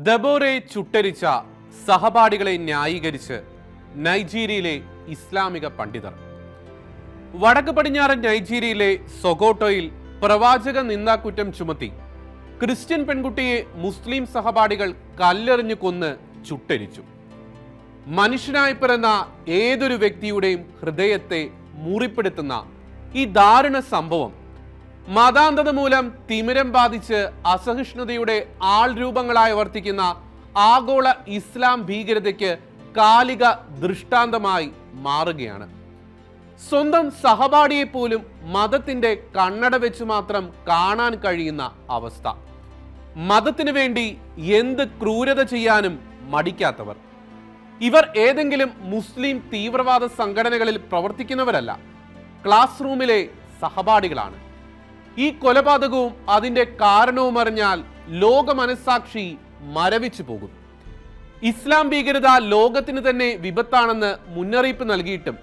ദബോറെ ചുട്ടരിച്ച സഹപാഠികളെ ന്യായീകരിച്ച് നൈജീരിയയിലെ ഇസ്ലാമിക പണ്ഡിതർ. വടക്ക് പടിഞ്ഞാറൻ നൈജീരിയയിലെ സൊഗോട്ടോയിൽ പ്രവാചക നിന്ദാക്കുറ്റം ചുമത്തി ക്രിസ്ത്യൻ പെൺകുട്ടിയെ മുസ്ലിം സഹപാഠികൾ കല്ലെറിഞ്ഞു കൊന്ന് ചുട്ടരിച്ചു. മനുഷ്യനായി പിറന്ന ഏതൊരു വ്യക്തിയുടെയും ഹൃദയത്തെ മുറിപ്പെടുത്തുന്ന ഈ ദാരുണ സംഭവം മതാന്ധത മൂലം തിമിരം ബാധിച്ച് അസഹിഷ്ണുതയുടെ ആൾരൂപങ്ങളായി വർത്തിക്കുന്ന ആഗോള ഇസ്ലാം ഭീകരതയ്ക്ക് കാലിക ദൃഷ്ടാന്തമായി മാറുകയാണ്. സ്വന്തം സഹപാഠിയെ പോലും മതത്തിന്റെ കണ്ണട വെച്ച് മാത്രം കാണാൻ കഴിയുന്ന അവസ്ഥ. മതത്തിനു വേണ്ടി എന്ത് ക്രൂരത ചെയ്യാനും മടിക്കാത്തവർ. ഇവർ ഏതെങ്കിലും മുസ്ലിം തീവ്രവാദ സംഘടനകളിൽ പ്രവർത്തിക്കുന്നവരല്ല, ക്ലാസ് റൂമിലെ സഹപാഠികളാണ്. ഈ കൊലപാതകവും അതിന്റെ കാരണവും അറിഞ്ഞാൽ ലോക മനസ്സാക്ഷി മരവിച്ചു പോകും. ഇസ്ലാം ഭീകരത ലോകത്തിന് തന്നെ വിപത്താണെന്ന് മുന്നറിയിപ്പ് നൽകിയിട്ടും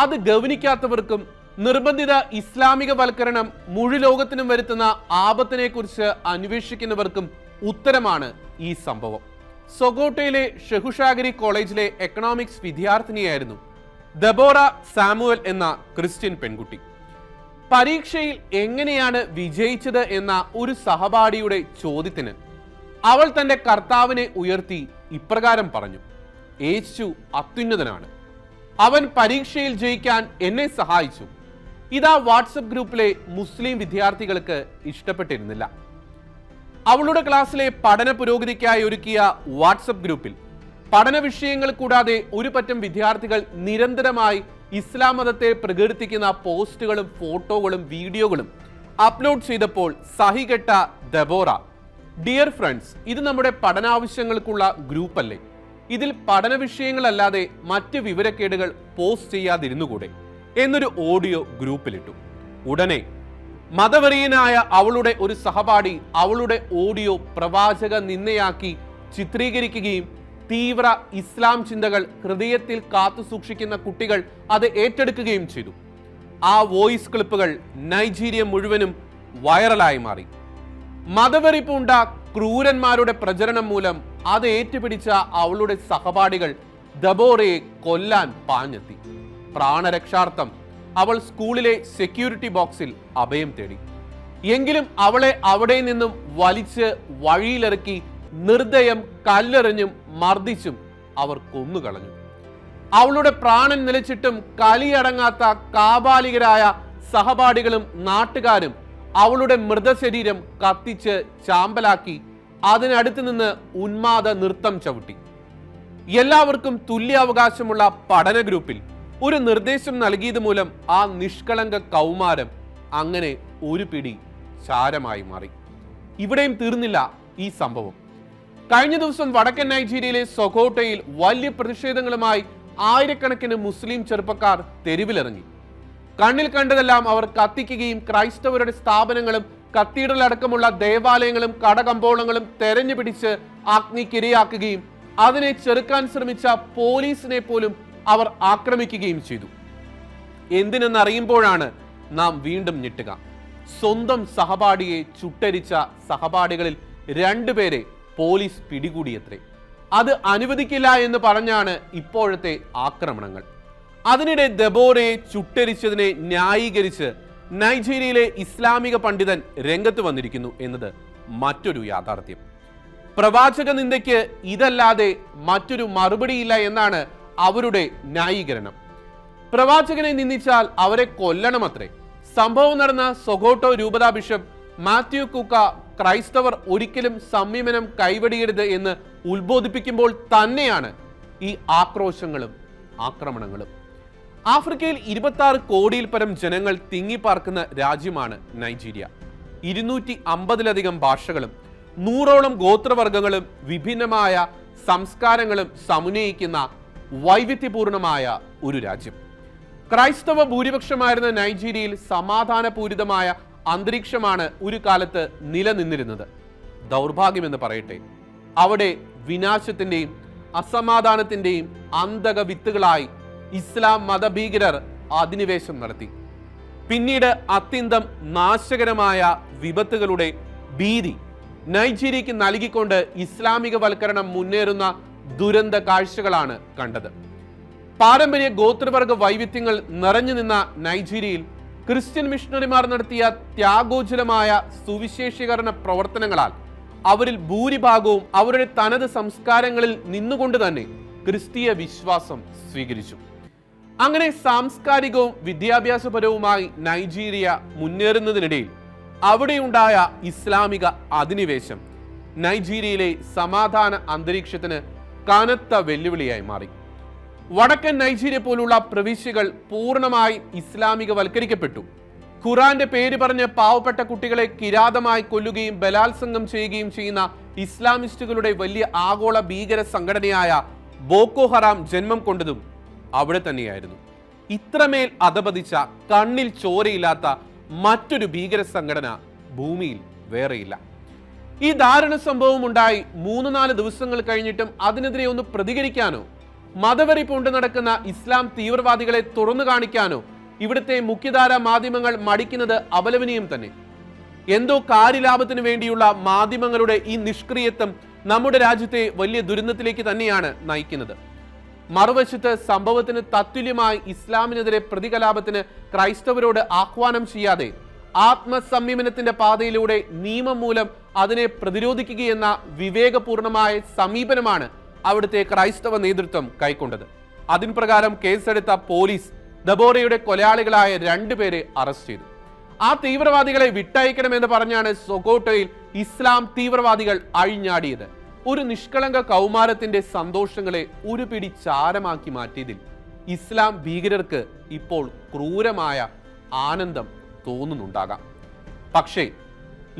അത് ഗൗനിക്കാത്തവർക്കും നിർബന്ധിത ഇസ്ലാമിക വൽക്കരണം മുഴുലോകത്തിനും വരുത്തുന്ന ആപത്തിനെ കുറിച്ച് അന്വേഷിക്കുന്നവർക്കും ഉത്തരമാണ് ഈ സംഭവം. സൊഗോട്ടോയിലെ ഷെഹുഷാഗരി കോളേജിലെ എക്കണോമിക്സ് വിദ്യാർത്ഥിനിയായിരുന്നു ദബോറ സാമുവൽ എന്ന ക്രിസ്ത്യൻ പെൺകുട്ടി. പരീക്ഷയിൽ എങ്ങനെയാണ് വിജയിച്ചത് എന്ന ഒരു സഹപാഠിയുടെ ചോദ്യത്തിന് അവൾ തന്റെ കർത്താവിനെ ഉയർത്തി ഇപ്രകാരം പറഞ്ഞു: യേശു അത്യുന്നതനാണ്, അവൻ പരീക്ഷയിൽ ജയിക്കാൻ എന്നെ സഹായിച്ചു. ഇതാ വാട്സപ്പ് ഗ്രൂപ്പിലെ മുസ്ലിം വിദ്യാർത്ഥികൾക്ക് ഇഷ്ടപ്പെട്ടിരുന്നില്ല. അവളുടെ ക്ലാസ്സിലെ പഠന പുരോഗതിക്കായി ഒരുക്കിയ വാട്സപ്പ് ഗ്രൂപ്പിൽ പഠന വിഷയങ്ങൾ കൂടാതെ ഒരു പറ്റം വിദ്യാർത്ഥികൾ നിരന്തരമായി ഇസ്ലാം മതത്തെ പ്രകീർത്തിക്കുന്ന പോസ്റ്റുകളും ഫോട്ടോകളും വീഡിയോകളും അപ്ലോഡ് ചെയ്തപ്പോൾ സഹികെട്ട ദബോറ, ഡിയർ ഫ്രണ്ട്സ്, ഇത് നമ്മുടെ പഠനാവശ്യങ്ങൾക്കുള്ള ഗ്രൂപ്പല്ലേ, ഇതിൽ പഠന വിഷയങ്ങളല്ലാതെ മറ്റ് വിവരക്കേടുകൾ പോസ്റ്റ് ചെയ്യാതിരുന്നുകൂടെ എന്നൊരു ഓഡിയോ ഗ്രൂപ്പിലിട്ടു. ഉടനെ മതവെറിയനായ അവളുടെ ഒരു സഹപാഠി അവളുടെ ഓഡിയോ പ്രവാചക നിന്ദയാക്കി ചിത്രീകരിക്കുകയും തീവ്ര ഇസ്ലാം ചിന്തകൾ ഹൃദയത്തിൽ കാത്തു സൂക്ഷിക്കുന്ന കുട്ടികൾ അത് ഏറ്റെടുക്കുകയും ചെയ്തു. ആ വോയിസ് ക്ലിപ്പുകൾ നൈജീരിയ മുഴുവനും വൈറലായി മാറി. മതവെറി പൂണ്ട ക്രൂരന്മാരുടെ പ്രചരണം മൂലം അത് ഏറ്റുപിടിച്ച അവളുടെ സഹപാഠികൾ ദബോറയെ കൊല്ലാൻ പാഞ്ഞെത്തി. പ്രാണരക്ഷാർത്ഥം അവൾ സ്കൂളിലെ സെക്യൂരിറ്റി ബോക്സിൽ അഭയം തേടി. എങ്കിലും അവളെ അവിടെ നിന്നും വലിച്ച് വഴിയിലിറക്കി നിർദ്ദയം കല്ലെറിഞ്ഞും മർദ്ദിച്ചും അവർ കൊന്നുകളഞ്ഞു. അവളുടെ പ്രാണൻ നിലച്ചിട്ടും കലിയടങ്ങാത്ത കാബാലികരായ സഹപാഠികളും നാട്ടുകാരും അവളുടെ മൃതശരീരം കത്തിച്ച് ചാമ്പലാക്കി അതിനടുത്ത് നിന്ന് ഉന്മാദ നൃത്തം ചവിട്ടി. എല്ലാവർക്കും തുല്യാവകാശമുള്ള പഠന ഗ്രൂപ്പിൽ ഒരു നിർദ്ദേശം നൽകിയത് മൂലം ആ നിഷ്കളങ്ക കൗമാരം അങ്ങനെ ഒരു പിടി ചാരമായി മാറി. ഇവിടെയും തീർന്നില്ല ഈ സംഭവം. കഴിഞ്ഞ ദിവസം വടക്കൻ നൈജീരിയയിലെ സൊഗോട്ടോയിൽ വലിയ പ്രതിഷേധങ്ങളുമായി ആയിരക്കണക്കിന് മുസ്ലിം ചെറുപ്പക്കാർ തെരുവിലിറങ്ങി. കണ്ണിൽ കണ്ടതെല്ലാം അവർ കത്തിക്കുകയും ക്രൈസ്തവരുടെ സ്ഥാപനങ്ങളും കത്തീഡ്രൽ അടക്കമുള്ള ദേവാലയങ്ങളും കടകമ്പോളങ്ങളും തെരഞ്ഞു പിടിച്ച് അഗ്നിക്കിരയാക്കുകയും അതിനെ ചെറുക്കാൻ ശ്രമിച്ച പോലീസിനെ പോലും അവർ ആക്രമിക്കുകയും ചെയ്തു. എന്തിനെന്നറിയുമ്പോഴാണ് നാം വീണ്ടും ഞെട്ടുക. സ്വന്തം സഹപാഠിയെ ചുട്ടരിച്ച സഹപാഠികളിൽ 2 പേരെ പോലീസ് പിടികൂടിയത്രേ. അത് അനുവദിക്കില്ല എന്ന് പറഞ്ഞാണ് ഇപ്പോഴത്തെ ആക്രമണങ്ങൾ. അതിനിടെ ദബോറയെ ചുട്ടരിച്ചതിനെ ന്യായീകരിച്ച് നൈജീരിയയിലെ ഇസ്ലാമിക പണ്ഡിതൻ രംഗത്ത് വന്നിരിക്കുന്നു എന്നത് മറ്റൊരു യാഥാർത്ഥ്യം. പ്രവാചക നിന്ദയ്ക്ക് ഇതല്ലാതെ മറ്റൊരു മറുപടിയില്ല എന്നാണ് അവരുടെ ന്യായീകരണം. പ്രവാചകനെ നിന്ദിച്ചാൽ അവരെ കൊല്ലണമത്രേ. സംഭവം നടന്ന സൊഗോട്ടോ രൂപതാ ബിഷപ്പ് മാത്യു കുക്ക ക്രൈസ്തവർ ഒരിക്കലും സംയമനം കൈവെടിയരുത് എന്ന് ഉത്ബോധിപ്പിക്കുമ്പോൾ തന്നെയാണ് ഈ ആക്രോശങ്ങളും ആക്രമണങ്ങളും. ആഫ്രിക്കയിൽ 26 കോടിയിൽ പരം ജനങ്ങൾ തിങ്ങിപ്പാർക്കുന്ന രാജ്യമാണ് നൈജീരിയ. 250-ലധികം ഭാഷകളും 100ഓളം ഗോത്രവർഗങ്ങളും വിഭിന്നമായ സംസ്കാരങ്ങളും സമന്വയിക്കുന്ന വൈവിധ്യപൂർണമായ ഒരു രാജ്യം. ക്രൈസ്തവ ഭൂരിപക്ഷമായിരുന്ന നൈജീരിയയിൽ സമാധാനപൂരിതമായ അന്തരീക്ഷമാണ് ഒരു കാലത്ത് നിലനിന്നിരുന്നത്. ദൗർഭാഗ്യമെന്ന് പറയട്ടെ, അവിടെ വിനാശത്തിന്റെയും അസമാധാനത്തിന്റെയും അന്തക വിത്തുകളായി ഇസ്ലാം മതഭീകരർ അധിനിവേശം നടത്തി. പിന്നീട് അത്യന്തം നാശകരമായ വിപത്തുകളുടെ ഭീതി നൈജീരിയയ്ക്ക് നൽകിക്കൊണ്ട് ഇസ്ലാമികവൽക്കരണം മുന്നേറുന്ന ദുരന്ത കാഴ്ചകളാണ് കണ്ടത്. പാരമ്പര്യ ഗോത്രവർഗ വൈവിധ്യങ്ങൾ നിറഞ്ഞു നിന്ന നൈജീരിയയിൽ ക്രിസ്ത്യൻ മിഷണറിമാർ നടത്തിയ ത്യാഗോജ്വലമായ സുവിശേഷീകരണ പ്രവർത്തനങ്ങളാൽ അവരിൽ ഭൂരിഭാഗവും അവരുടെ തനത് സംസ്കാരങ്ങളിൽ നിന്നുകൊണ്ട് തന്നെ ക്രിസ്തീയ വിശ്വാസം സ്വീകരിച്ചു. അങ്ങനെ സാംസ്കാരികവും വിദ്യാഭ്യാസപരവുമായി നൈജീരിയ മുന്നേറുന്നതിനിടയിൽ അവിടെയുണ്ടായ ഇസ്ലാമിക അധിനിവേശം നൈജീരിയയിലെ സമാധാന അന്തരീക്ഷത്തിന് കനത്ത വെല്ലുവിളിയായി മാറി. വടക്കൻ നൈജീരിയ പോലുള്ള പ്രവിശ്യകൾ പൂർണ്ണമായി ഇസ്ലാമികവൽക്കരിക്കപ്പെട്ടു. ഖുറാന്റെ പേര് പറഞ്ഞ് പാവപ്പെട്ട കുട്ടികളെ കിരാതമായി കൊല്ലുകയും ബലാത്സംഗം ചെയ്യുകയും ചെയ്യുന്ന ഇസ്ലാമിസ്റ്റുകളുടെ വലിയ ആഗോള ഭീകര സംഘടനയായ ബോക്കോ ഹറാം ജന്മം കൊണ്ടതും അവിടെ തന്നെയായിരുന്നു. ഇത്രമേൽ അധപതിച്ച, കണ്ണിൽ ചോരയില്ലാത്ത മറ്റൊരു ഭീകര സംഘടന ഭൂമിയിൽ വേറെയില്ല. ഈ ദാരുണ സംഭവം ഉണ്ടായി 3-4 ദിവസങ്ങൾ കഴിഞ്ഞിട്ടും അതിനെതിരെ ഒന്ന് പ്രതികരിക്കാനോ മതവെറി പൂണ്ട് നടക്കുന്ന ഇസ്ലാം തീവ്രവാദികളെ തുറന്നു കാണിക്കാനോ ഇവിടുത്തെ മുഖ്യധാര മാധ്യമങ്ങൾ മടിക്കുന്നത് അപലപനീയം തന്നെ. എന്തോ കാര്യലാഭത്തിന് വേണ്ടിയുള്ള മാധ്യമങ്ങളുടെ ഈ നിഷ്ക്രിയത്വം നമ്മുടെ രാജ്യത്തെ വലിയ ദുരന്തത്തിലേക്ക് തന്നെയാണ് നയിക്കുന്നത്. മറുവശത്ത് സംഭവത്തിന് തത്തുല്യമായി ഇസ്ലാമിനെതിരെ പ്രതികലാപത്തിന് ക്രൈസ്തവരോട് ആഹ്വാനം ചെയ്യാതെ ആത്മസംയമനത്തിന്റെ പാതയിലൂടെ നിയമം മൂലം അതിനെ പ്രതിരോധിക്കുകയെന്ന വിവേകപൂർണമായ സമീപനമാണ് അവിടുത്തെ ക്രൈസ്തവ നേതൃത്വം കൈക്കൊണ്ടത്. അതിന് പ്രകാരം കേസെടുത്ത പോലീസ് ദബോറയുടെ കൊലയാളികളായ 2 പേരെ അറസ്റ്റ് ചെയ്തു. ആ തീവ്രവാദികളെ വിട്ടയക്കണമെന്ന് പറഞ്ഞാണ് സൊക്കോട്ടോയിൽ ഇസ്ലാം തീവ്രവാദികൾ അഴിഞ്ഞാടിയത്. ഒരു നിഷ്കളങ്ക കൗമാരത്തിന്റെ സന്തോഷങ്ങളെ ഒരു പിടി ചാരമാക്കി മാറ്റിയതിൽ ഇസ്ലാം ഭീകരർക്ക് ഇപ്പോൾ ക്രൂരമായ ആനന്ദം തോന്നുന്നുണ്ടാകാം. പക്ഷേ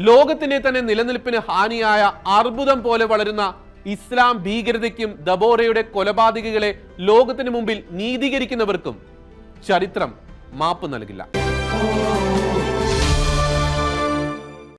ലോകത്തിന്റെ തന്നെ നിലനിൽപ്പിന് ഹാനിയായ അർബുദം പോലെ വളരുന്ന ഇസ്ലാം ഭീകരതയ്ക്കും ദബോറയുടെ കൊലപാതകികളെ ലോകത്തിന് മുമ്പിൽ നീതീകരിക്കുന്നവർക്കും ചരിത്രം മാപ്പ് നൽകില്ല.